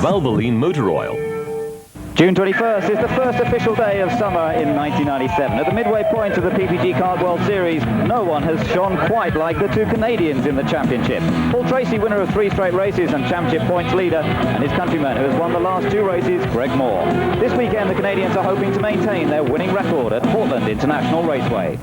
Valvoline Motor Oil. June 21st is the first official day of summer in 1997. At the midway point of the PPG Kart World Series, no one has shone quite like the two Canadians in the championship. Paul Tracy, winner of 3 straight races and championship points leader, and his countryman who has won the last 2 races, Greg Moore. This weekend, the Canadians are hoping to maintain their winning record at Portland International Raceway.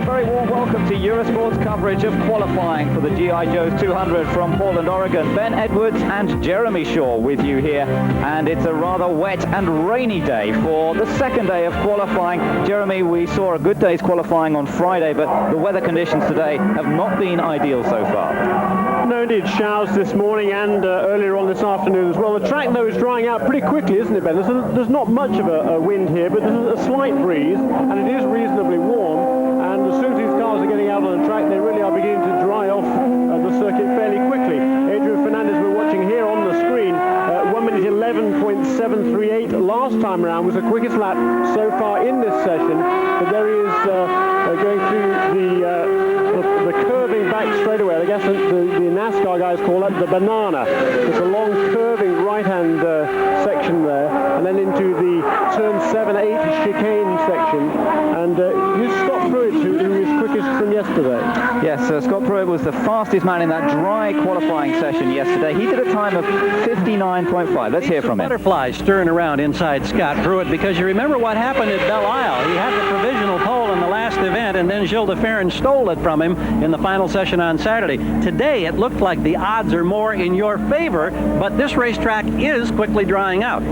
Very warm welcome to Eurosport's coverage of qualifying for the G.I. Joe's 200 from Portland, Oregon. Ben Edwards and Jeremy Shaw with you here, and it's a rather wet and rainy day for the second day of qualifying. Jeremy, we saw a good day's qualifying on Friday, but the weather conditions today have not been ideal so far. No, indeed, showers this morning and earlier on this afternoon as well. The track, though, is drying out pretty quickly, isn't it, Ben? There's not much of a wind here, but there's a slight breeze, and it is reasonably warm. And as soon as these cars are getting out on the track, they really are beginning to dry off the circuit fairly quickly. Adrian Fernandez, we're watching here on the screen, 1 minute 11.738 last time around was the quickest lap so far in this session. But there he is going through the curving back straightaway. I guess the NASCAR guys call that the banana. It's a long curving right-hand section there, and then into the turn 7-8 chicane section. And you Scott Pruitt, who is quickest from yesterday. Yes, Scott Pruitt was the fastest man in that dry qualifying session yesterday. He did a time of 59.5. Let's hear from him. Butterflies stirring around inside Scott Pruitt, because you remember what happened at Belle Isle. He had the provisional pole in the last event, and then Gilles de Ferran stole it from him in the final session on Saturday. Today, it looked like the odds are more in your favor, but this racetrack is quickly drying out.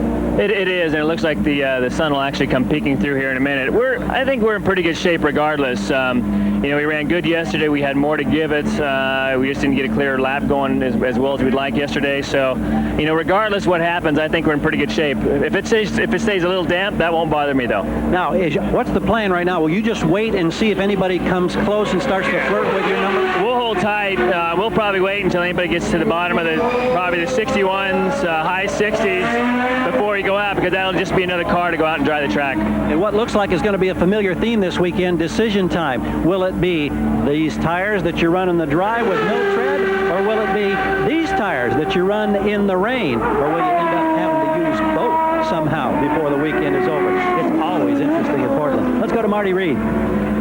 It is, and it looks like the sun will actually come peeking through here in a minute. I think we're in pretty good shape regardless. We ran good yesterday. We had more to give it. We just didn't get a clear lap going as well as we'd like yesterday. So, regardless what happens, I think we're in pretty good shape. If it stays a little damp, that won't bother me though. Now, what's the plan right now? Will you just wait and see if anybody comes close and starts to flirt with your number? We'll hold tight. We'll probably wait until anybody gets to the bottom of probably the 61s, high 60s before you go out, because that'll just be another car to go out and dry the track. And what looks like is going to be a familiar theme this weekend, decision time. Will it be these tires that you run in the dry with no tread, or will it be these tires that you run in the rain, or will you end up having to use both somehow before the weekend is over? It's always interesting in Portland. Let's go to Marty Reed.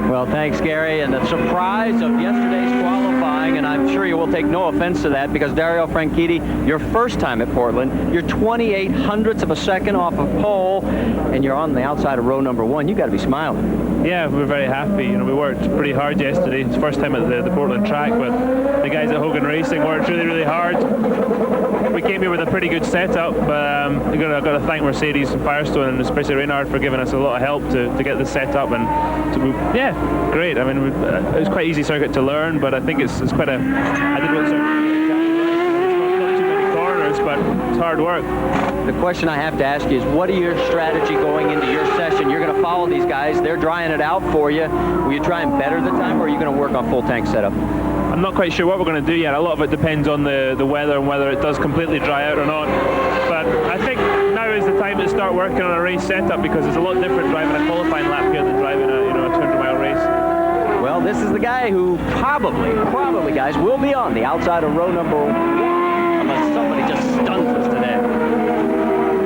Well, thanks, Gary. And the surprise of yesterday's qualifying, and I'm sure you will take no offense to that, because Dario Franchitti, your first time at Portland, you're 28 hundredths of a second off of pole, and you're on the outside of row number 1. You got to be smiling. Yeah, we're very happy. We worked pretty hard yesterday. It's the first time at the Portland track, but the guys at Hogan Racing worked really, really hard. We came here with a pretty good setup, but I've got to thank Mercedes and Firestone, and especially Reynard, for giving us a lot of help to get this set up and to move. Yeah, great. I mean, it was quite easy circuit to learn, but I think it's quite a. I did want to not too many corners, but it's hard work. The question I have to ask you is, what are your strategy going into your session? You're going to follow these guys. They're drying it out for you. Will you try and better the time, or are you going to work on full tank setup? I'm not quite sure what we're going to do yet. A lot of it depends on the weather and whether it does completely dry out or not. But I think now is the time to start working on a race setup, because it's a lot different driving a qualifying lap here than driving a 200-mile race. Well, this is the guy who probably, guys, will be on the outside of row number 1 unless somebody just stuns us today.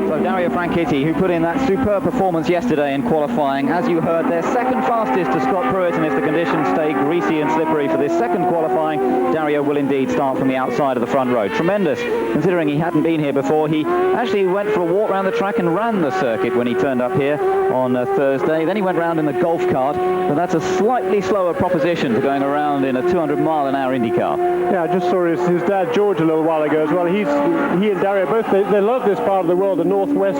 So Dario Franchitti, who put in that superb performance yesterday in qualifying, as you heard, they're second fastest to Scott Pruitt, and if the conditions stay greasy and slippery for this second qualifying, Dario will indeed start from the outside of the front row. Tremendous, considering he hadn't been here before. He actually went for a walk around the track and ran the circuit when he turned up here on Thursday. Then he went round in the golf cart, but that's a slightly slower proposition to going around in a 200-mile-an-hour Indy car. Yeah, I just saw his dad George a little while ago as well. He and Dario both, they love this part of the world, the northwest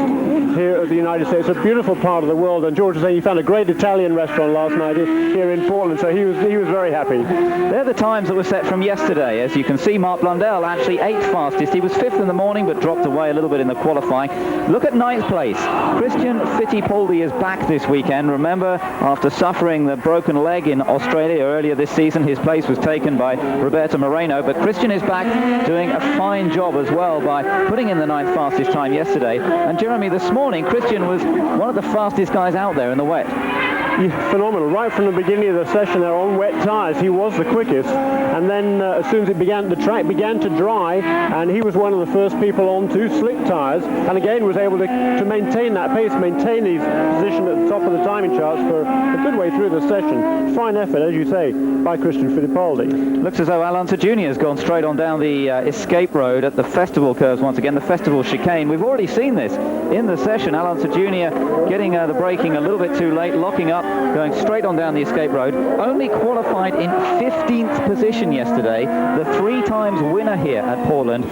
here of the United States. It's a beautiful part of the world, and George was saying he found a great Italian restaurant last night here in Portland, so he was very happy. They're the times that were set from yesterday. As you can see, Mark Blundell actually 8th fastest. He was 5th in the morning, but dropped away a little bit in the qualifying. Look at 9th place. Christian Fittipaldi is back this weekend. Remember, after suffering the broken leg in Australia earlier this season, his place was taken by Roberto Moreno, but Christian is back doing a fine job as well by putting in the 9th fastest time yesterday. And Jeremy, this morning, Christian was one of the fastest guys out there in the wet. phenomenal. Right from the beginning of the session there on wet tyres, he was the quickest. And then as soon as the track began to dry, and he was one of the first people on to slick tyres, and again was able to maintain that pace, maintain his position at the top of the timing charts for a good way through the session. Fine effort, as you say, by Christian Fittipaldi. Looks as though Alonso Jr. has gone straight on down the escape road at the festival curves once again, the festival chicane. We've already seen this in the session. Alonso Jr. getting the braking a little bit too late, locking up, going straight on down the escape road. Only qualified in 15th position yesterday, the 3 times winner here at Portland.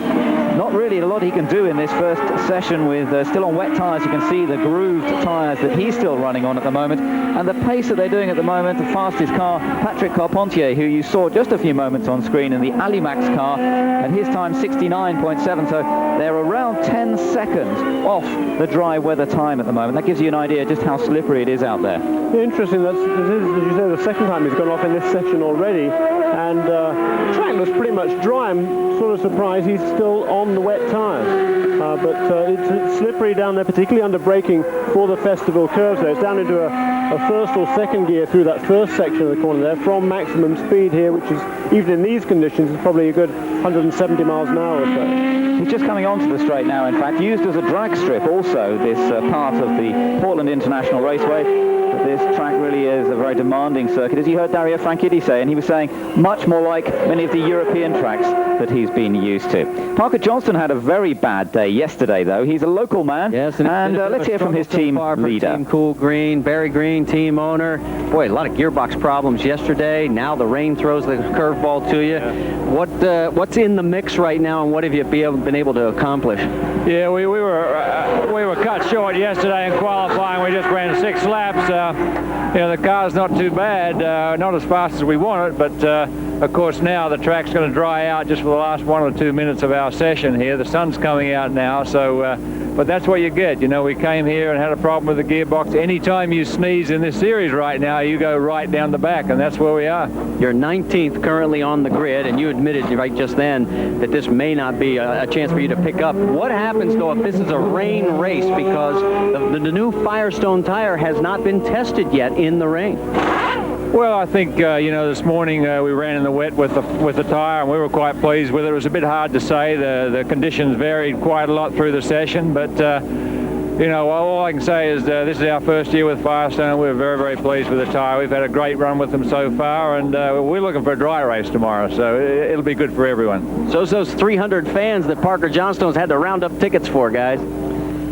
Not really a lot he can do in this first session with still on wet tyres. You can see the grooved tyres that he's still running on at the moment, and the pace that they're doing at the moment. The fastest car, Patrick Carpentier, who you saw just a few moments on screen in the Alimax car, and his time 69.7, so they're around 10 seconds off the dry weather time at the moment. That gives you an idea just how slippery it is out there. Interesting, this is, as you say, the second time he's gone off in this session already, and the track looks pretty much dry. I'm sort of surprised he's still on the wet tyres. But it's slippery down there, particularly under braking for the festival curves there. It's down into a first or second gear through that first section of the corner there from maximum speed here, which is, even in these conditions, is probably a good 170 miles an hour or so. He's just coming onto the straight now, in fact, used as a drag strip also, this part of the Portland International Raceway. But this track really is a very demanding circuit, as you heard Dario Franchitti say, and he was saying much more like many of the European tracks that he's been used to. Parker Johnston had a very bad day yesterday, though. He's a local man, yes, and let's hear from his team leader. Team Cool Green, Barry Green, team owner. Boy, a lot of gearbox problems yesterday. Now the rain throws the curveball to you. What's in the mix right now, and what have you been able to accomplish? Yeah, we were cut short yesterday in qualifying. We just ran 6 laps. The car's not too bad, not as fast as we wanted, but of course now the track's going to dry out just for the last 1 or 2 minutes of our session here. The sun's coming out now, so but that's what you get. We came here and had a problem with the gearbox. Anytime you sneeze in this series right now, you go right down the back, and that's where we are. You're 19th currently on the grid, and you admitted right just then that this may not be a chance for you to pick up. What happens, though, if this is a rain race, because the new Firestone tire has not been tested yet in the rain? Well, I think, this morning we ran in the wet with the tire, and we were quite pleased with it. It was a bit hard to say. The conditions varied quite a lot through the session, but, all I can say is this is our first year with Firestone. We're very, very pleased with the tire. We've had a great run with them so far, and we're looking for a dry race tomorrow, so it'll be good for everyone. So it's those 300 fans that Parker Johnstone's had to round up tickets for, guys.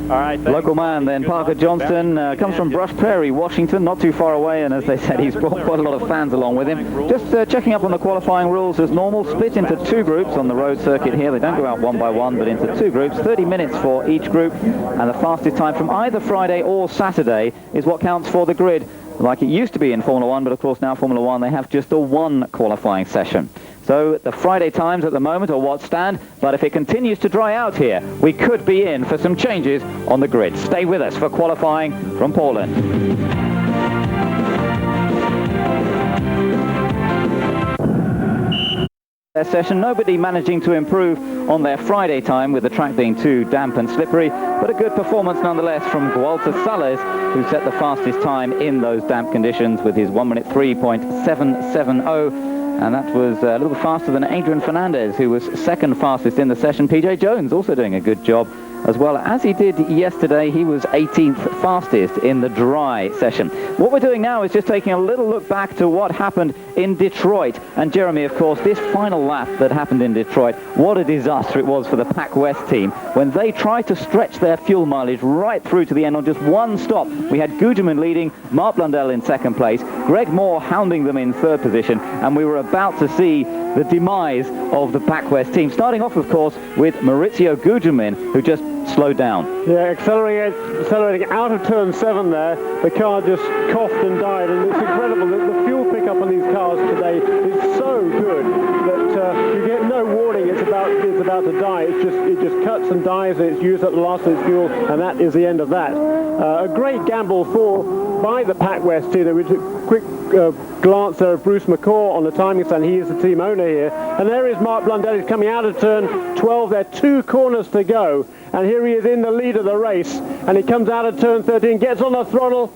All right, local man then, Parker Johnston, comes from Brush Prairie, Washington, not too far away, and as they said, he's brought quite a lot of fans along with him. Just checking up on the qualifying rules as normal, split into 2 groups on the road circuit here. They don't go out one by one, but into 2 groups, 30 minutes for each group, and the fastest time from either Friday or Saturday is what counts for the grid, like it used to be in Formula 1, but of course now Formula 1, they have just the 1 qualifying session. So the Friday times at the moment are what stand, but if it continues to dry out here, we could be in for some changes on the grid. Stay with us for qualifying from Portland. Their session, nobody managing to improve on their Friday time with the track being too damp and slippery, but a good performance nonetheless from Gualter Sales, who set the fastest time in those damp conditions with his 1 minute 3.770. And that was a little faster than Adrian Fernandez, who was second fastest in the session. PJ Jones also doing a good job as well. As he did yesterday, he was 18th fastest in the dry session. What we're doing now is just taking a little look back to what happened in Detroit. And Jeremy, of course, this final lap that happened in Detroit, what a disaster it was for the Pac West team when they tried to stretch their fuel mileage right through to the end on just 1 stop. We had Gugelmin leading, Mark Blundell in 2nd place, Greg Moore hounding them in 3rd position, and we were about to see the demise of the Pac West team. Starting off, of course, with Maurizio Gugelmin, who just slowed down. Yeah, accelerating out of turn 7 there. The car just coughed and died, and it's incredible. The fuel pickup on these cars today is so good that you get no warning. It's about to die. It just cuts and dies, and it's used up the last of its fuel, and that is the end of that. A great gamble by the Pac West team. There was a quick glance there of Bruce McCaw on the timing stand. He is the team owner here, and there is Mark Blundell. He's coming out of turn 12. There are 2 corners to go, and here he is in the lead of the race, and he comes out of turn 13, gets on the throttle,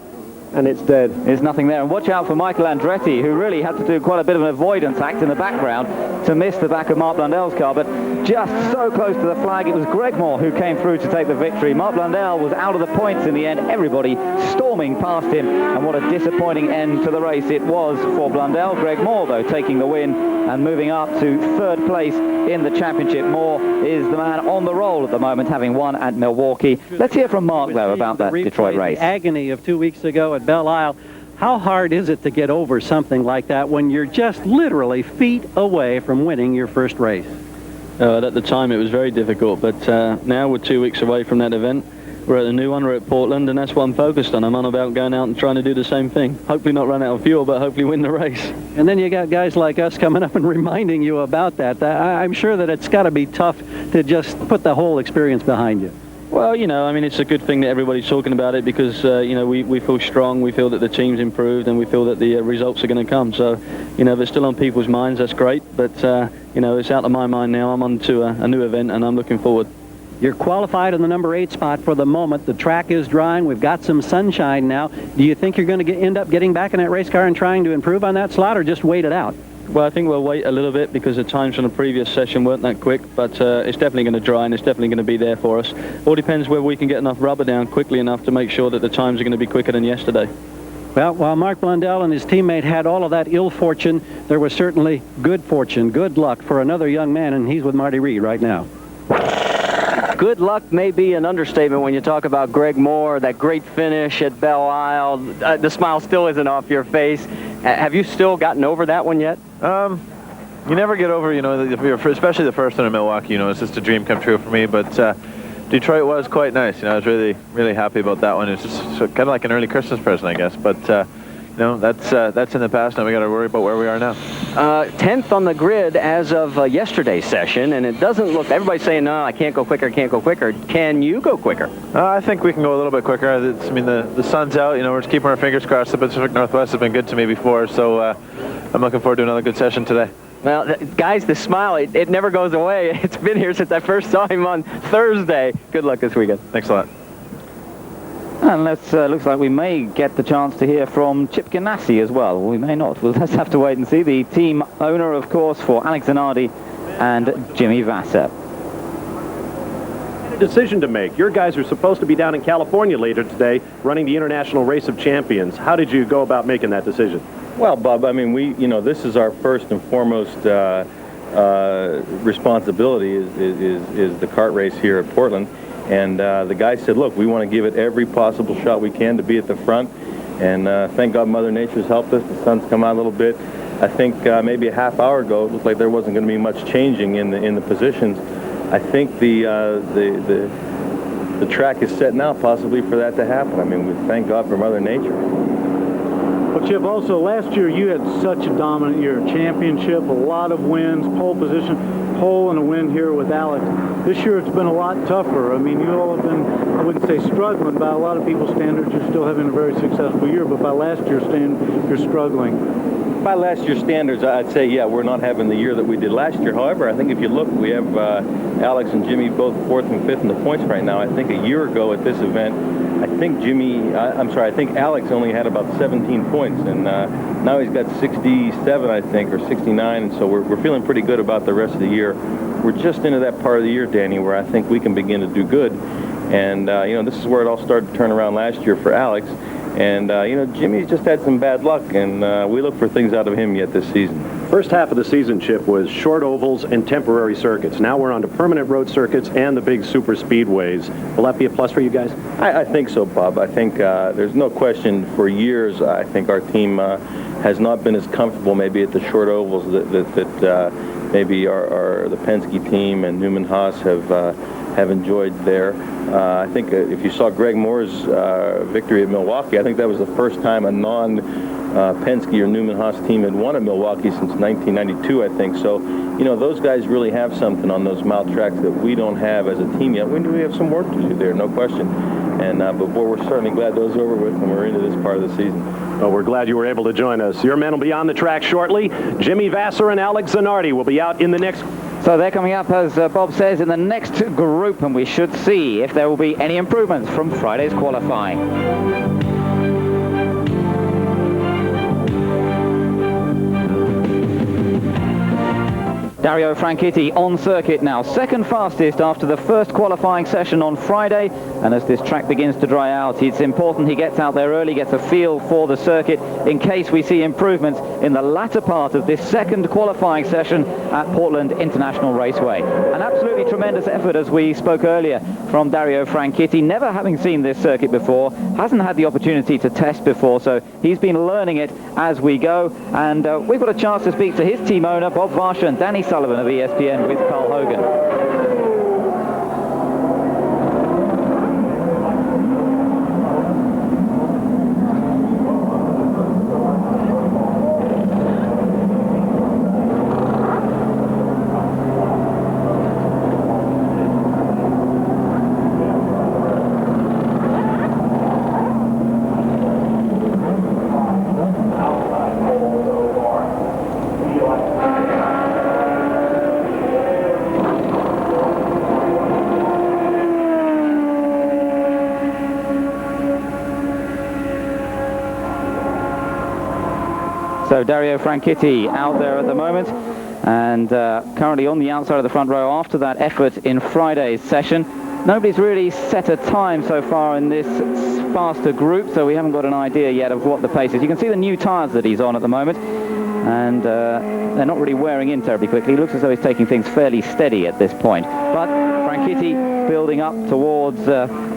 and it's dead. There's nothing there. And watch out for Michael Andretti, who really had to do quite a bit of an avoidance act in the background to miss the back of Mark Blundell's car, but just so close to the flag. It was Greg Moore who came through to take the victory. Mark Blundell was out of the points in the end, everybody storming past him, and what a disappointing end to the race it was for Blundell. Greg Moore, though, taking the win and moving up to third place in the championship. Moore is the man on the roll at the moment, having won at Milwaukee. Let's hear from Mark, though, about that Detroit race. The agony of 2 weeks ago at Belle Isle. How hard is it to get over something like that when you're just literally feet away from winning your first race? At the time it was very difficult, but now we're 2 weeks away from that event. We're at the new one, we're at Portland, and that's what I'm focused on. I'm on about going out and trying to do the same thing. Hopefully not run out of fuel, but hopefully win the race. And then you got guys like us coming up and reminding you about that. I'm sure that it's got to be tough to just put the whole experience behind you. Well, you know, I mean, it's a good thing that everybody's talking about it because, you know, we feel strong, we feel that the team's improved, and we feel that the results are going to come. So, you know, if it's still on people's minds, that's great. But, you know, it's out of my mind now. I'm on to a new event, and I'm looking forward. You're qualified in the number 8 spot for the moment. The track is drying. We've got some sunshine now. Do you think you're going to end up getting back in that race car and trying to improve on that slot, or just wait it out? Well, I think we'll wait a little bit because the times from the previous session weren't that quick, but it's definitely going to dry and it's definitely going to be there for us. All depends whether we can get enough rubber down quickly enough to make sure that the times are going to be quicker than yesterday. Well, while Mark Blundell and his teammate had all of that ill fortune, there was certainly good fortune, good luck for another young man, and he's with Marty Reed right now. Good luck may be an understatement when you talk about Greg Moore, that great finish at Belle Isle. The smile still isn't off your face. Have you still gotten over that one yet? You never get over, you know, especially the first one in Milwaukee. You know, it's just a dream come true for me. But Detroit was quite nice. You know, I was really, really happy about that one. It's just kind of like an early Christmas present, I guess. But you know, that's in the past. Now we got to worry about where we are now. 10th on the grid as of yesterday's session, and it doesn't look. Everybody's saying, no, I can't go quicker, can't go quicker. Can you go quicker? I think we can go a little bit quicker. I mean, the sun's out. You know, we're just keeping our fingers crossed. The Pacific Northwest has been good to me before, so I'm looking forward to another good session today. Well, guys, the smile, it never goes away. It's been here since I first saw him on Thursday. Good luck this weekend. Thanks a lot. And looks like we may get the chance to hear from Chip Ganassi as well. We may not. We'll just have to wait and see. The team owner, of course, for Alex Zanardi and Jimmy Vasser. Decision to make. Your guys are supposed to be down in California later today running the International Race of Champions. How did you go about making that decision? Well, Bob, I mean, this is our first and foremost responsibility is the kart race here at Portland. And the guy said, look, we want to give it every possible shot we can to be at the front. And thank God Mother Nature's helped us. The sun's come out a little bit. I think maybe a half hour ago, it looked like there wasn't going to be much changing in the positions. I think the track is set now possibly for that to happen. I mean, we thank God for Mother Nature. Well, Chip, also last year you had such a dominant year. Championship, a lot of wins, pole position, pole and a win here with Alex. This year it's been a lot tougher. I mean, you all have been, I wouldn't say struggling, by a lot of people's standards, you're still having a very successful year, but by last year's standards, you're struggling. By last year's standards, I'd say, yeah, we're not having the year that we did last year. However, I think if you look, we have Alex and Jimmy both 4th and 5th in the points right now. I think a year ago at this event, I think I think Alex only had about 17 points, and now he's got 67, I think, or 69, and so we're feeling pretty good about the rest of the year. We're just into that part of the year, Danny, where I think we can begin to do good, and you know, this is where it all started to turn around last year for Alex, and you know, Jimmy's just had some bad luck, and we look for things out of him yet this season. First half of the season, Chip, was short ovals and temporary circuits. Now we're on to permanent road circuits and the big super speedways. Will that be a plus for you guys? I think so, Bob. I think there's no question for years, I think our team has not been as comfortable maybe at the short ovals that maybe the Penske team and Newman Haas have enjoyed there. I think if you saw Greg Moore's victory at Milwaukee, I think that was the first time a non-Penske or Newman Haas team had won at Milwaukee since 1992, I think. So, you know, those guys really have something on those mile tracks that we don't have as a team yet. We have some work to do there, no question. And but we're certainly glad those are over with and we're into this part of the season. Well, we're glad you were able to join us. Your men will be on the track shortly. Jimmy Vasser and Alex Zanardi will be out in the next. So they're coming up, as Bob says, in the next group, and we should see if there will be any improvements from Friday's qualifying. Dario Franchitti on circuit now, second fastest after the first qualifying session on Friday, and as this track begins to dry out, it's important he gets out there early, gets a feel for the circuit in case we see improvements in the latter part of this second qualifying session at Portland International Raceway. An absolutely tremendous effort, as we spoke earlier, from Dario Franchitti, never having seen this circuit before, hasn't had the opportunity to test before, so he's been learning it as we go, and we've got a chance to speak to his team owner, Bob Varsha, and Danny Sullivan of ESPN with Carl Hogan. So Dario Franchitti out there at the moment, and currently on the outside of the front row after that effort in Friday's session. Nobody's really set a time so far in this faster group, so we haven't got an idea yet of what the pace is. You can see the new tyres that he's on at the moment, and they're not really wearing in terribly quickly. It looks as though he's taking things fairly steady at this point. But Franchitti building up towards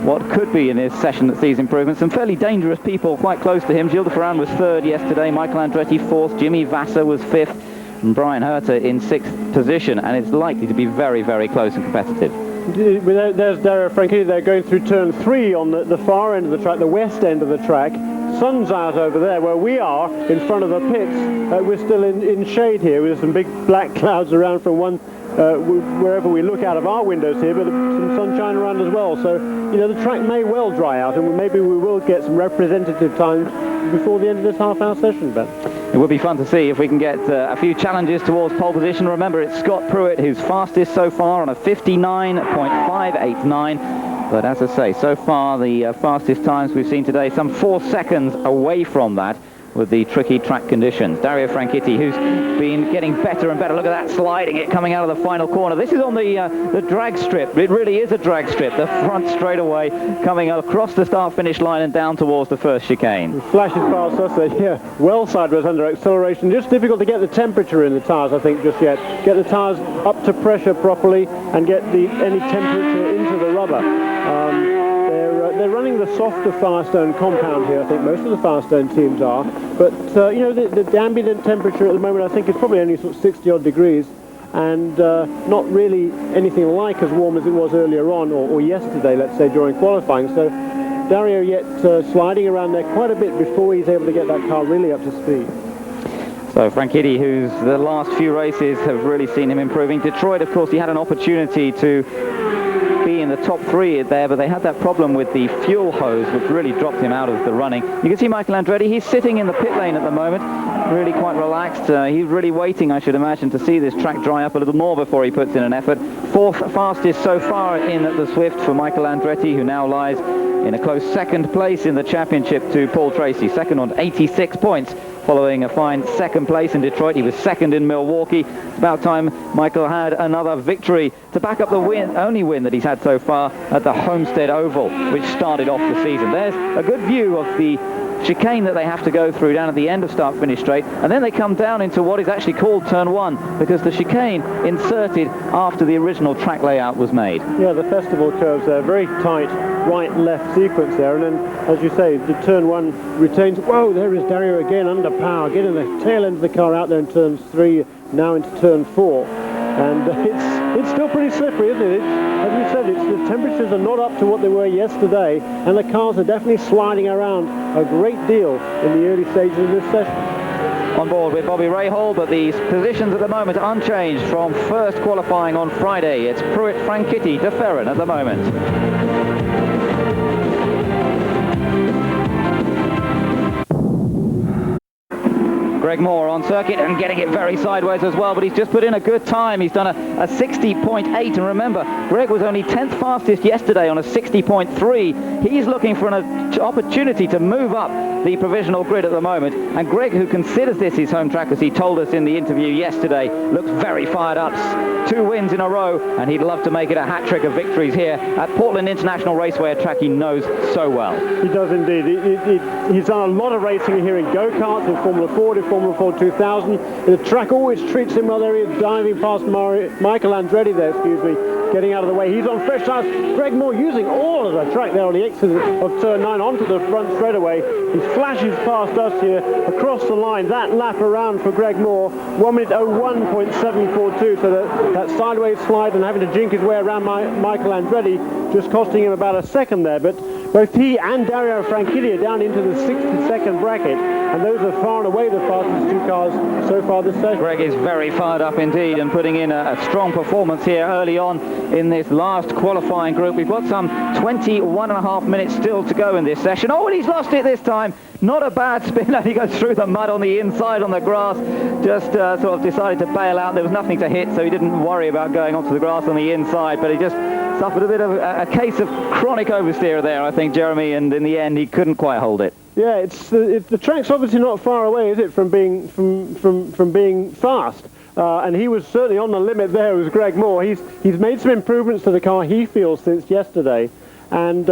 what could be in his session that sees improvements. Some fairly dangerous people quite close to him. Gilles de Ferran was third yesterday, Michael Andretti fourth, Jimmy Vasser was fifth, and Brian Herter in sixth position, and it's likely to be very, very close and competitive. There's Dario Franchitti there going through turn 3 on the far end of the track, the west end of the track. Sun's out over there where we are in front of the pits. We're still in shade here with some big black clouds around from wherever we look out of our windows here, but some sunshine around as well. So, you know, the track may well dry out, and maybe we will get some representative times before the end of this half-hour session, Ben. It would be fun to see if we can get a few challenges towards pole position. Remember, it's Scott Pruitt who's fastest so far on a 59.589. But as I say, so far the fastest times we've seen today, some 4 seconds away from that with the tricky track conditions. Dario Franchitti, who's been getting better and better. Look at that, sliding it, coming out of the final corner. This is on the drag strip. It really is a drag strip. The front straightaway coming across the start-finish line and down towards the first chicane. It flashes past us there, yeah. Well sideways under acceleration. Just difficult to get the temperature in the tyres, I think, just yet. Get the tyres up to pressure properly and get any temperature into the rubber. They're running the softer Firestone compound here, I think most of the Firestone teams are. But, you know, the ambient temperature at the moment, I think, is probably only sort of 60-odd degrees, and not really anything like as warm as it was earlier on, or yesterday, let's say, during qualifying. So Dario yet sliding around there quite a bit before he's able to get that car really up to speed. So Franchitti, who's the last few races have really seen him improving. Detroit, of course, he had an opportunity to be in the top 3 there, but they had that problem with the fuel hose, which really dropped him out of the running. You can see Michael Andretti, he's sitting in the pit lane at the moment, really quite relaxed. He's really waiting, I should imagine, to see this track dry up a little more before he puts in an effort. 4th fastest so far in the Swift for Michael Andretti, who now lies in a close 2nd place in the championship to Paul Tracy, 2nd on 86 points. Following a fine 2nd place in Detroit. He was 2nd in Milwaukee. It's about time Michael had another victory to back up the only win that he's had so far at the Homestead Oval, which started off the season. There's a good view of the chicane that they have to go through down at the end of start-finish straight, and then they come down into what is actually called turn 1, because the chicane inserted after the original track layout was made. Yeah, the festival curves there, very tight right-left sequence there, and then, as you say, the turn 1 retains. Whoa, there is Dario again under power, getting the tail end of the car out there in turn 3, now into turn 4. And it's still pretty slippery, isn't it? As we said, the temperatures are not up to what they were yesterday, and the cars are definitely sliding around a great deal in the early stages of this session. On board with Bobby Rahal, but the positions at the moment unchanged from first qualifying on Friday. It's Pruitt, Franchitti, de Ferran at the moment. Greg Moore on circuit and getting it very sideways as well, but he's just put in a good time. He's done a 60.8, and remember, Greg was only 10th fastest yesterday on a 60.3. He's looking for an opportunity to move up the provisional grid at the moment. And Greg, who considers this his home track, as he told us in the interview yesterday, looks very fired up. 2 wins in a row, and he'd love to make it a hat-trick of victories here at Portland International Raceway, a track he knows so well. He does indeed. He's done a lot of racing here in go-karts, in Formula Ford, in Formula Ford 2000. The track always treats him well. There he is, diving past Michael Andretti there, getting out of the way. He's on fresh tires. Greg Moore using all of the track there on the exit of turn 9 onto the front straightaway. He flashes past us here across the line. That lap around for Greg Moore, 1:01.742. So that sideways slide and having to jink his way around Michael Andretti just costing him about a second there. But both he and Dario Franchitti are down into the 60-second bracket, and those are far and away the fastest 2 cars so far this session. Greg is very fired up indeed and putting in a strong performance here early on in this last qualifying group. We've got some 21.5 minutes still to go in this session. Oh, and he's lost it this time. Not a bad spin, and he goes through the mud on the inside on the grass. Just sort of decided to bail out. There was nothing to hit, so he didn't worry about going onto the grass on the inside, but he just suffered a bit of a case of chronic oversteer there, I think, Jeremy, and in the end he couldn't quite hold it. Yeah, the track's obviously not far away, is it, from being fast? And he was certainly on the limit there. It was Greg Moore. He's made some improvements to the car, he feels, since yesterday, and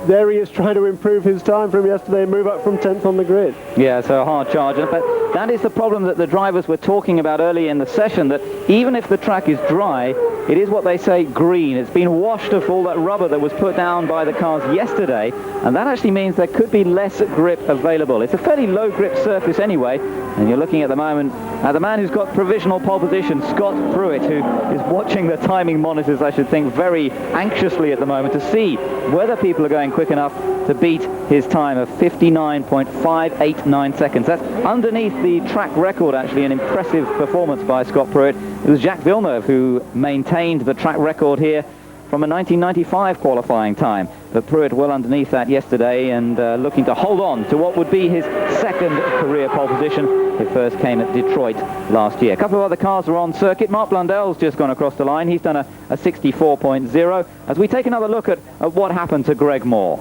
there he is trying to improve his time from yesterday and move up from 10th on the grid. Yeah, so a hard charge. But that is the problem that the drivers were talking about early in the session, that even if the track is dry, it is what they say green. It's been washed of all that rubber that was put down by the cars yesterday, and that actually means there could be less grip available. It's a fairly low grip surface anyway, and you're looking at the moment at the man who's got provisional pole position, Scott Pruitt, who is watching the timing monitors, I should think, very anxiously at the moment to see whether people are going quick enough to beat his time of 59.589 seconds. That's underneath the track record, actually, an impressive performance by Scott Pruitt. It was Jacques Villeneuve who maintained the track record here from a 1995 qualifying time. But Pruitt well underneath that yesterday and looking to hold on to what would be his second career pole position. It first came at Detroit last year. A couple of other cars are on circuit. Mark Blundell's just gone across the line. He's done a 64.0. As we take another look at what happened to Greg Moore.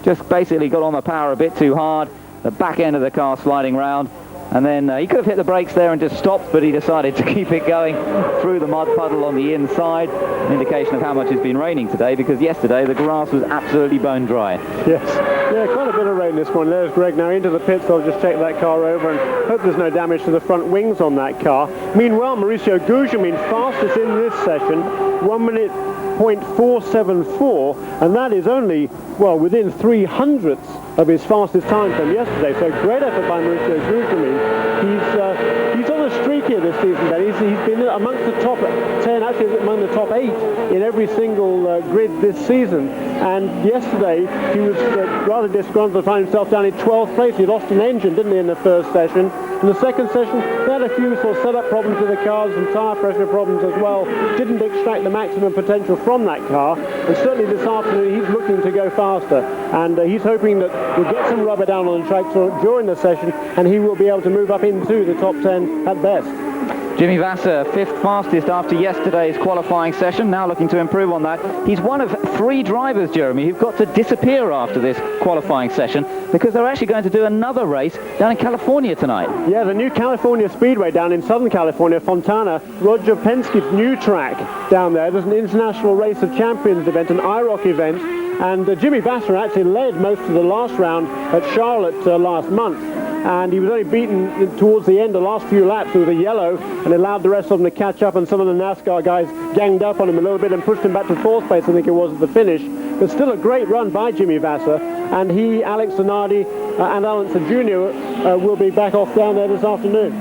Just basically got on the power a bit too hard. The back end of the car sliding round. And then he could have hit the brakes there and just stopped, but he decided to keep it going through the mud puddle on the inside. An indication of how much it's been raining today, because yesterday the grass was absolutely bone dry. Yes, yeah, quite a bit of rain this morning. There's Greg now into the pits. I'll just check that car over and hope there's no damage to the front wings on that car. Meanwhile, Mauricio Gugelmin fastest in this session, 1:04.74, and that is only, well, within 300ths of his fastest time from yesterday. So great effort by Mauricio Gugelmin. He's on a streak here this season, Ben. He's been amongst the top 10, actually among the top 8 in every single grid this season. And yesterday he was rather disgruntled to find himself down in 12th place. He lost an engine, didn't he, in the first session. In the second session, they had a few sort of setup problems with the cars and tyre pressure problems as well. Didn't extract the maximum potential from that car. And certainly this afternoon he's looking to go faster. And he's hoping that we'll get some rubber down on the track during the session, and he will be able to move up into the top 10 at best. Jimmy Vasser, 5th fastest after yesterday's qualifying session, now looking to improve on that. He's one of 3 drivers, Jeremy, who've got to disappear after this qualifying session because they're actually going to do another race down in California tonight. Yeah, the new California Speedway down in Southern California, Fontana, Roger Penske's new track down there. There's an International Race of Champions event, an IROC event, and Jimmy Vasser actually led most of the last round at Charlotte last month. And he was only beaten towards the end, the last few laps, with a yellow, and allowed the rest of them to catch up, and some of the NASCAR guys ganged up on him a little bit and pushed him back to 4th place, I think it was, at the finish. But still a great run by Jimmy Vasser, and he, Alex Zanardi, and Alan Jr. will be back off down there this afternoon.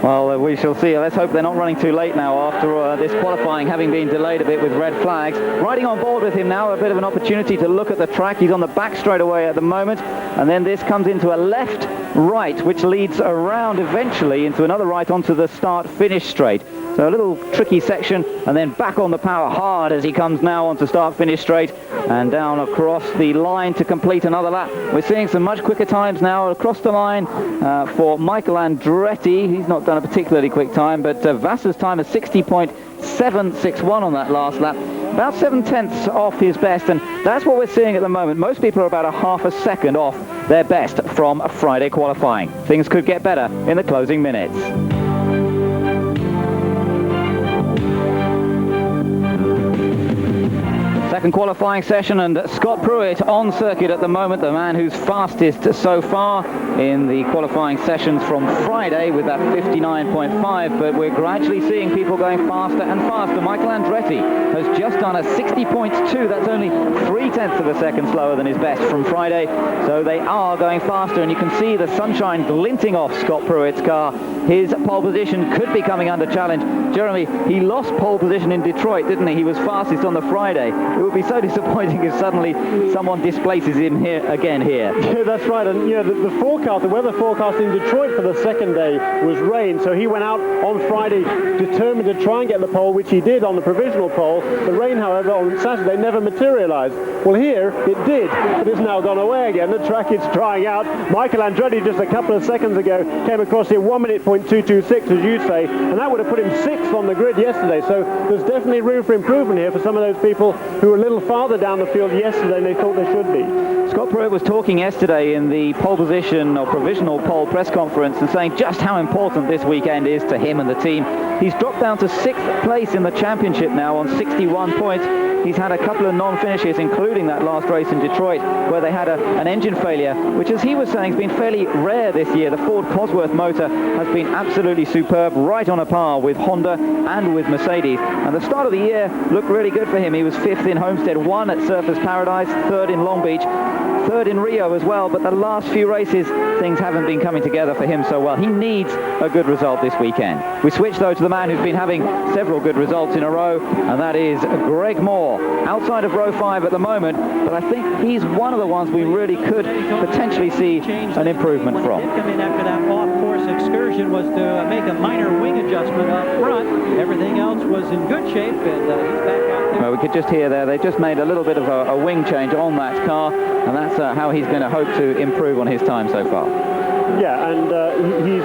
Well, we shall see. Let's hope they're not running too late now after this qualifying having been delayed a bit with red flags. Riding on board with him now, a bit of an opportunity to look at the track. He's on the back straightaway at the moment, and then this comes into a left-right, which leads around eventually into another right onto the start-finish straight. So a little tricky section, and then back on the power hard as he comes now onto start-finish straight and down across the line to complete another lap. We're seeing some much quicker times now across the line for Michael Andretti. He's not done a particularly quick time, but Vasser's time is 60.761 on that last lap. About 7/10 off his best, and that's what we're seeing at the moment. Most people are about a half a second off their best from Friday qualifying. Things could get better in the closing minutes. Second qualifying session, and Scott Pruitt on circuit at the moment, the man who's fastest so far in the qualifying sessions from Friday with that 59.5, but we're gradually seeing people going faster and faster. Michael Andretti has just done a 60.2. That's only 0.3 of a second slower than his best from Friday, so they are going faster, and you can see the sunshine glinting off Scott Pruitt's car. His pole position could be coming under challenge. Jeremy, he lost pole position in Detroit, didn't he? He was fastest on the Friday. It would be so disappointing if suddenly someone displaces him here. Yeah, that's right. And the weather forecast in Detroit for the second day was rain, so he went out on Friday determined to try and get the pole, which he did on the provisional pole. The rain, however, on Saturday never materialized. Well, here it did, but it's now gone away again. The track is drying out. Michael Andretti just a couple of seconds ago came across here 1 minute .226, as you say, and that would have put him 6th on the grid yesterday. So there's definitely room for improvement here for some of those people who were a little farther down the field yesterday than they thought they should be. Scott Pruitt was talking yesterday in the pole position or provisional pole press conference and saying just how important this weekend is to him and the team. He's dropped down to 6th place in the championship now on 61 points. He's had a couple of non-finishes, including that last race in Detroit, where they had an engine failure, which, as he was saying, has been fairly rare this year. The Ford Cosworth motor has been absolutely superb, right on a par with Honda and with Mercedes. And the start of the year looked really good for him. He was 5th in Homestead, 1 at Surfers Paradise, 3rd in Long Beach, 3rd in Rio as well. But the last few races, things haven't been coming together for him so well. He needs a good result this weekend. We switch, though, to the man who's been having several good results in a row, and that is Greg Moore. Outside of row 5 at the moment, but I think he's one of the ones we really could potentially see an improvement from. What did come in after that off-course excursion was to make a minor wing adjustment up front. Everything else was in good shape, and he's back out there. Well, we could just hear there, they just made a little bit of a wing change on that car, and that's how he's going to hope to improve on his time so far. Yeah, and he's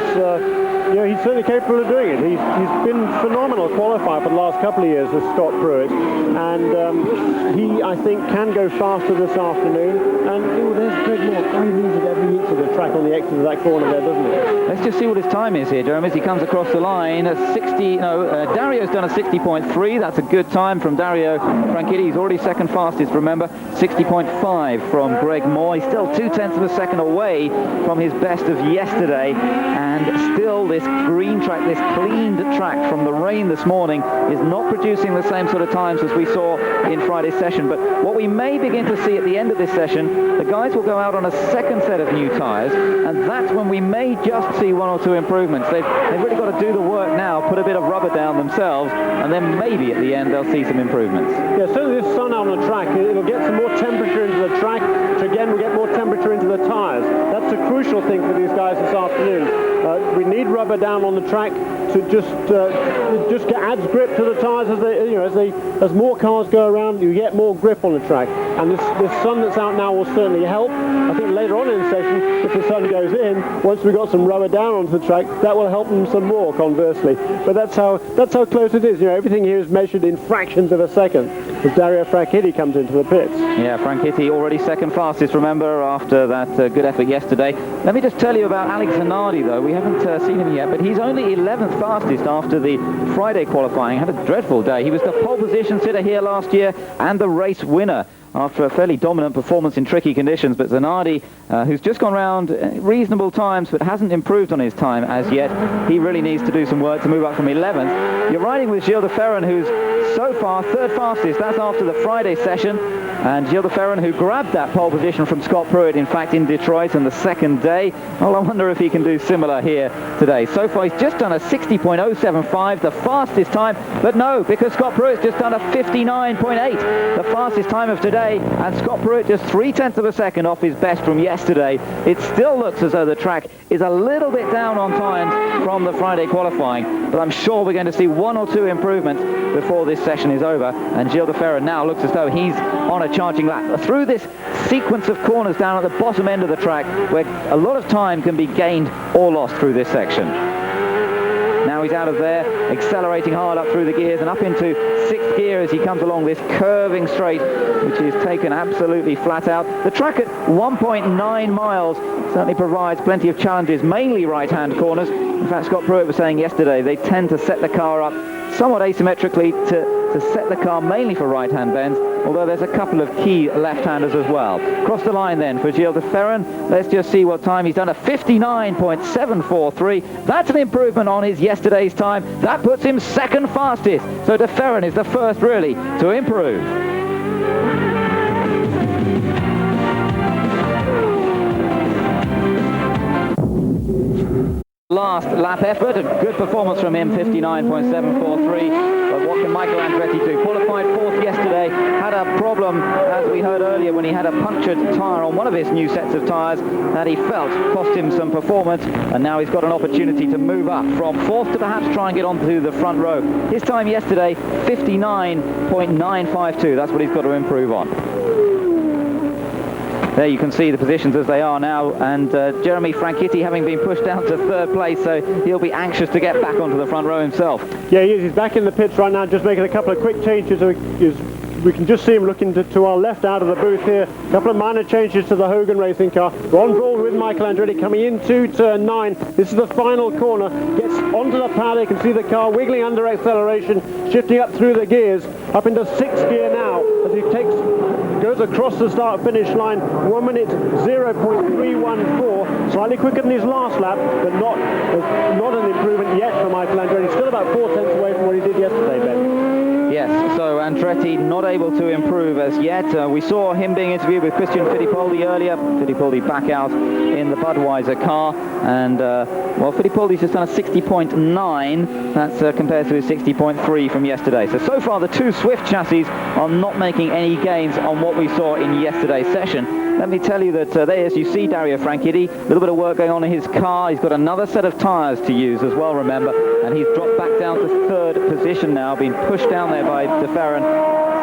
certainly capable of doing it. He's been phenomenal qualifier for the last couple of years with Scott Pruitt, and he, I think, can go faster this afternoon. And there's Greg Moore. He loses every inch of the track on the exit of that corner there, doesn't he? Let's just see what his time is here, Jeremy, as he comes across the line. Dario's done a 60.3. That's a good time from Dario Franchitti. He's already second fastest, remember. 60.5 from Greg Moore. He's still 0.2 of a second away from his best of yesterday, and still this green track, this cleaned track from the rain this morning, is not producing the same sort of times as we saw in Friday's session. But what we may begin to see at the end of this session, the guys will go out on a second set of new tyres, and that's when we may just see 1 or 2 improvements. They've really got to do the work now, put a bit of rubber down themselves, and then maybe at the end they'll see some improvements. Yeah, certainly this sun out on the track, it'll get some more temperature into the track, which again will get more temperature into the tyres. That's a crucial thing for these guys this afternoon. We need rubber down on the track to just adds grip to the tyres as more cars go around. You get more grip on the track, and this sun that's out now will certainly help. I think later on in the session, if the sun goes in, once we've got some rubber down onto the track, that will help them some more, conversely. But that's how close it is. Everything here is measured in fractions of a second as Dario Franchitti comes into the pits. Yeah, Franchitti already second fastest, remember, after that good effort yesterday. Let me just tell you about Alex Zanardi, though. We haven't seen him yet, but he's only 11th fastest after the Friday qualifying. Had a dreadful day. He was the pole position sitter here last year and the race winner after a fairly dominant performance in tricky conditions. But Zanardi, who's just gone round reasonable times but hasn't improved on his time as yet, he really needs to do some work to move up from 11th. You're riding with Gilles de Ferran, who's so far third fastest. That's after the Friday session. And Gilles de Ferran, who grabbed that pole position from Scott Pruitt, in fact, in Detroit on the second day. Well, I wonder if he can do similar here today. So far, he's just done a 60.075, the fastest time. But no, because Scott Pruitt's just done a 59.8, the fastest time of today. And Scott Pruitt just 0.3 of a second off his best from yesterday. It still looks as though the track is a little bit down on times from the Friday qualifying. But I'm sure we're going to see 1 or 2 improvements before this session is over. And Gilles de Ferran now looks as though he's on a charging lap through this sequence of corners down at the bottom end of the track, where a lot of time can be gained or lost through this section. Now he's out of there, accelerating hard up through the gears and up into sixth gear as he comes along this curving straight, which is taken absolutely flat out. The track at 1.9 miles certainly provides plenty of challenges, mainly right-hand corners. In fact, Scott Pruitt was saying yesterday they tend to set the car up somewhat asymmetrically to set the car mainly for right-hand bends, although there's a couple of key left-handers as well. Cross the line then for Gilles de Ferran. Let's just see what time he's done. A 59.743. That's an improvement on his yesterday's time. That puts him second fastest. So de Ferran is the first really to improve. Last lap effort, a good performance from him, 59.743. But what can Michael Andretti do? Qualified fourth yesterday, had a problem, as we heard earlier, when he had a punctured tyre on one of his new sets of tyres that he felt cost him some performance, and now he's got an opportunity to move up from fourth to perhaps try and get onto the front row. His time yesterday, 59.952. That's what he's got to improve on. There you can see the positions as they are now, and Jeremy Franchitti having been pushed down to third place, so he'll be anxious to get back onto the front row himself. Yeah, he is. He's back in the pits right now, just making a couple of quick changes. We can just see him looking to our left out of the booth here. A couple of minor changes to the Hogan racing car. Ron Brawl with Michael Andretti coming into turn 9. This is the final corner. Gets onto the paddock. You can see the car wiggling under acceleration, shifting up through the gears, up into sixth gear now as he goes across the start-finish line. 1 minute 0.314, slightly quicker than his last lap, but not an improvement yet for Michael Andretti. Still about 4 tenths away from what he did yesterday, Ben. Yes, so Andretti not able to improve as yet. We saw him being interviewed with Christian Fittipaldi earlier. Fittipaldi back out in the Budweiser car, and well, Fittipaldi's just done a 60.9. That's compared to his 60.3 from yesterday. So far the two Swift chassis are not making any gains on what we saw in yesterday's session. Let me tell you that there, as you see, Dario Franchitti, a little bit of work going on in his car. He's got another set of tyres to use as well, remember, and he's dropped back down to third position now, being pushed down there by de Ferran.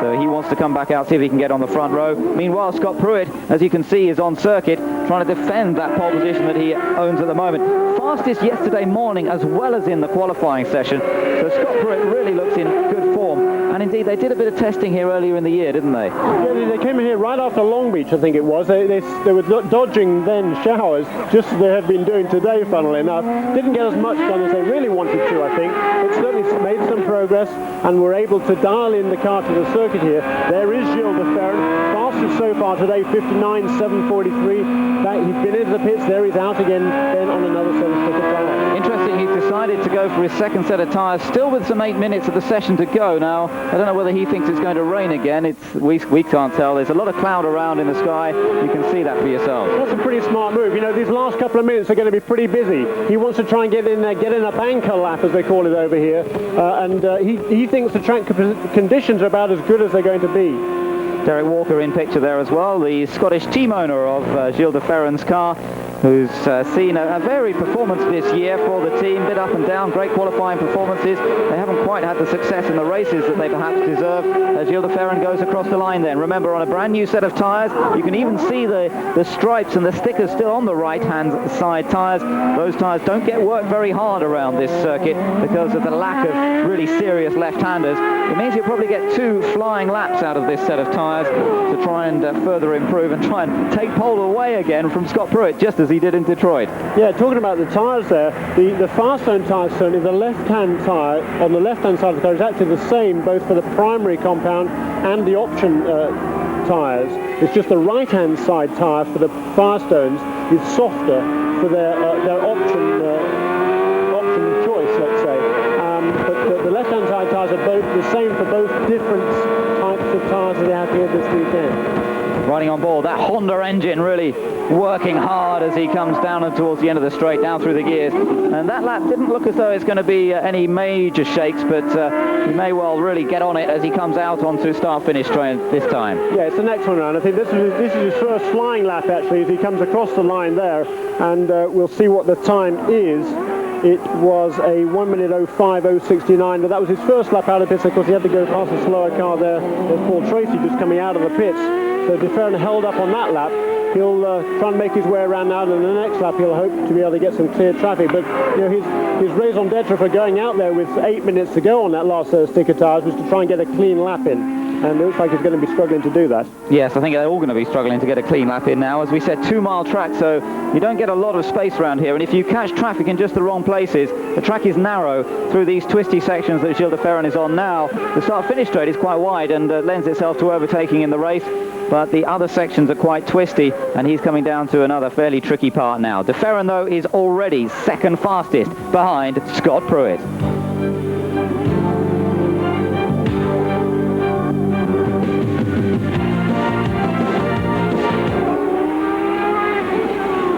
So he wants to come back out, see if he can get on the front row. Meanwhile, Scott Pruitt, as you can see, is on circuit, trying to defend that pole position that he owns at the moment. Fastest yesterday morning as well as in the qualifying session. So Scott Pruitt really looks in good form. And indeed, they did a bit of testing here earlier in the year, didn't they? Yeah, they came in here right after Long Beach, I think it was. They were dodging then showers, just as they have been doing today, funnily enough. Didn't get as much done as they really wanted to, I think, but certainly made some progress and were able to dial in the car to the circuit here. There is Gilles de Ferran, fastest so far today, 59.743. He's been into the pits, there he's out again, then on another set of tyres. Interesting, he's decided to go for his second set of tyres, still with some 8 minutes of the session to go now. I don't know whether he thinks it's going to rain again. We can't tell. There's a lot of cloud around in the sky. You can see that for yourself. That's a pretty smart move. You know, these last couple of minutes are going to be pretty busy. He wants to try and get in there, get in a banker lap, as they call it over here. He thinks the track conditions are about as good as they're going to be. Derek Walker in picture there as well, the Scottish team owner of Gilles de Ferran's car, who's seen a varied performance this year for the team, bit up and down, great qualifying performances. They haven't quite had the success in the races that they perhaps deserve. Gilles de Ferran goes across the line then. Remember, on a brand new set of tyres, you can even see the stripes and the stickers still on the right-hand side tyres. Those tyres don't get worked very hard around this circuit because of the lack of really serious left-handers. It means you'll probably get 2 flying laps out of this set of tyres to try and further improve and try and take pole away again from Scott Pruitt, just as he did in Detroit. Yeah, talking about the tyres there, the Firestone tyre, certainly the left-hand tyre on the left-hand side of the car is actually the same both for the primary compound and the option tyres. It's just the right-hand side tyre for the Firestones is softer for their option choice, let's say. But the left-hand side tyres are both the same for both different types of tyres that they have here this weekend. Riding on board, that Honda engine really working hard as he comes down and towards the end of the straight, down through the gears. And that lap didn't look as though it's going to be any major shakes, but he may well really get on it as he comes out onto start-finish train this time. Yeah, it's the next one round. I think this is his first flying lap, actually, as he comes across the line there. And we'll see what the time is. It was a 1 minute 05.069, but that was his first lap out of pits. Of course, he had to go past a slower car there. There's Paul Tracy just coming out of the pits. So de Ferran held up on that lap. he'll try and make his way around now, and in the next lap he'll hope to be able to get some clear traffic. But you know, his raison d'etre for going out there with 8 minutes to go on that last stick of tyres was to try and get a clean lap in. And it looks like he's going to be struggling to do that. Yes, I think they're all going to be struggling to get a clean lap in now. As we said, 2-mile track, so you don't get a lot of space around here. And if you catch traffic in just the wrong places, the track is narrow through these twisty sections that Gilles de Ferran is on now. The start-finish straight is quite wide and lends itself to overtaking in the race. But the other sections are quite twisty, and he's coming down to another fairly tricky part now. De Ferran, though, is already second fastest behind Scott Pruitt.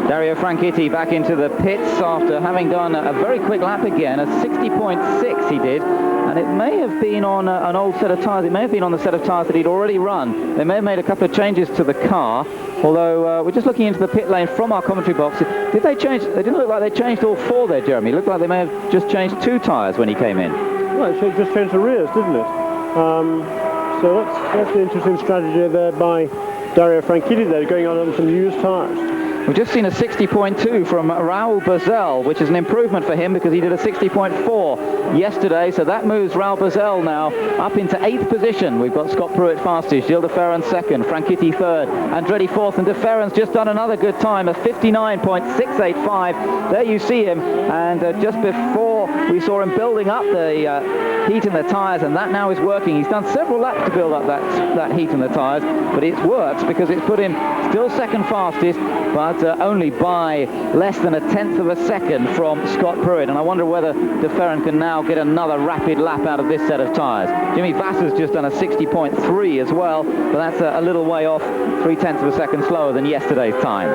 Dario Franchitti back into the pits after having done a very quick lap again, a 60.6 he did, and it may have been on an old set of tyres. It may have been on the set of tyres that he'd already run. They may have made a couple of changes to the car, although we're just looking into the pit lane from our commentary box. Did they change? They didn't look like they changed all four there, Jeremy. It looked like they may have just changed 2 tyres when he came in. Well, it just changed the rears, didn't it? So that's an interesting strategy there by Dario Franchitti there, going on some used tyres. We've just seen a 60.2 from Raul Boesel, which is an improvement for him because he did a 60.4 yesterday. So that moves Raul Boesel now up into 8th position. We've got Scott Pruitt fastest, Gilles de Ferran 2nd, Franchitti 3rd, Andretti 4th, and de Ferran's just done another good time, a 59.685. There you see him, and just before we saw him building up the heat in the tyres, and that now is working. He's done several laps to build up that heat in the tyres, but it works because it's put him still second fastest, but only by less than 1/10 of a second from Scott Pruitt. And I wonder whether de Ferran can now get another rapid lap out of this set of tyres. Jimmy Vasser's just done a 60.3 as well, but that's a little way off, 0.3 of a second slower than yesterday's time.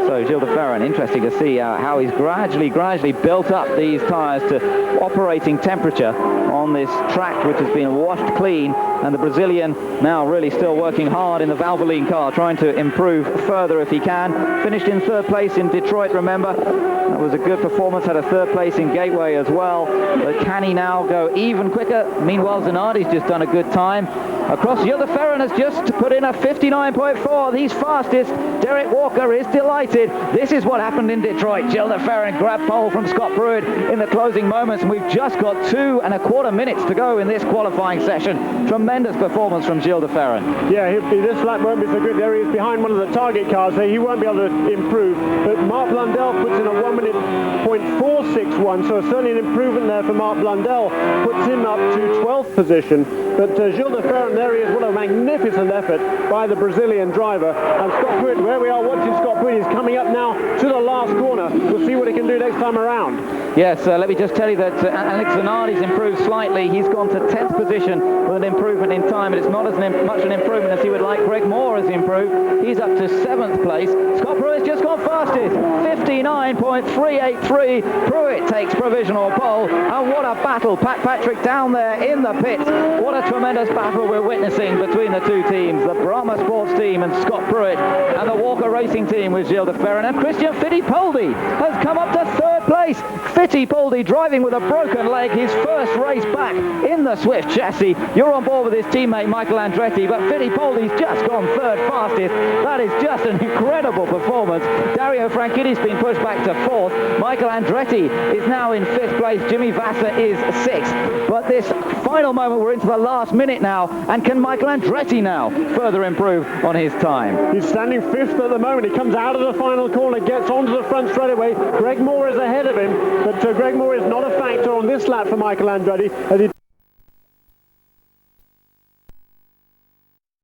So Gilles de Ferran, interesting to see how he's gradually built up these tyres to operating temperature on this track which has been washed clean, and the Brazilian now really still working hard in the Valvoline car, trying to improve further if he can. Finished in 3rd place in Detroit, remember. That was a good performance, had a 3rd place in Gateway as well. But can he now go even quicker? Meanwhile, Zanardi's just done a good time. Across, Gilles de Ferran has just put in a 59.4. He's fastest. Derek Walker is delighted. This is what happened in Detroit. Gilles de Ferran grabbed pole from Scott Pruitt in the closing moments, and we've just got 2.25 minutes to go in this qualifying session. Tremendous performance from Gilles de Ferran. Yeah, this lap won't be so good. There he is behind one of the target cars, so he won't be able to improve. But Mark Blundell puts in a 1:461, so certainly an improvement there for Mark Blundell. Puts him up to 12th position. But Gilles de Ferran, there he is. What a magnificent effort by the Brazilian driver. And Scott Pruitt, where we are watching Scott Pruitt, is coming up now to the last corner. We'll see what he can do next time around. Yes, let me just tell you that Alex Zanardi's improved slightly. He's gone to 10th position with an improvement in time, and it's not as much an improvement as he would like. Greg Moore has improved. He's up to 7th place. Scott Pruitt's just gone fastest, 59.383. Pruitt takes provisional pole, and what a battle. Pat Patrick down there in the pits. What a tremendous battle we're witnessing between the two teams, the Brahma Sports team and Scott Pruitt, and the Walker Racing team with Gilles de Ferran. And Christian Fittipaldi has come up to 3rd place. Fittipaldi driving with a broken leg, his first race back in the Swift chassis. You're on board with his teammate Michael Andretti, but Fittipaldi's just gone 3rd fastest. That is just an incredible performance. Dario Franchitti's been pushed back to 4th. Michael Andretti is now in 5th place. Jimmy Vasser is 6th. But this final moment, we're into the last minute now, and can Michael Andretti now further improve on his time? He's standing 5th at the moment. He comes out of the final corner, gets onto the front straight away. Greg Moore is ahead of him, but Greg Moore is not a factor on this lap for Michael Andretti, as he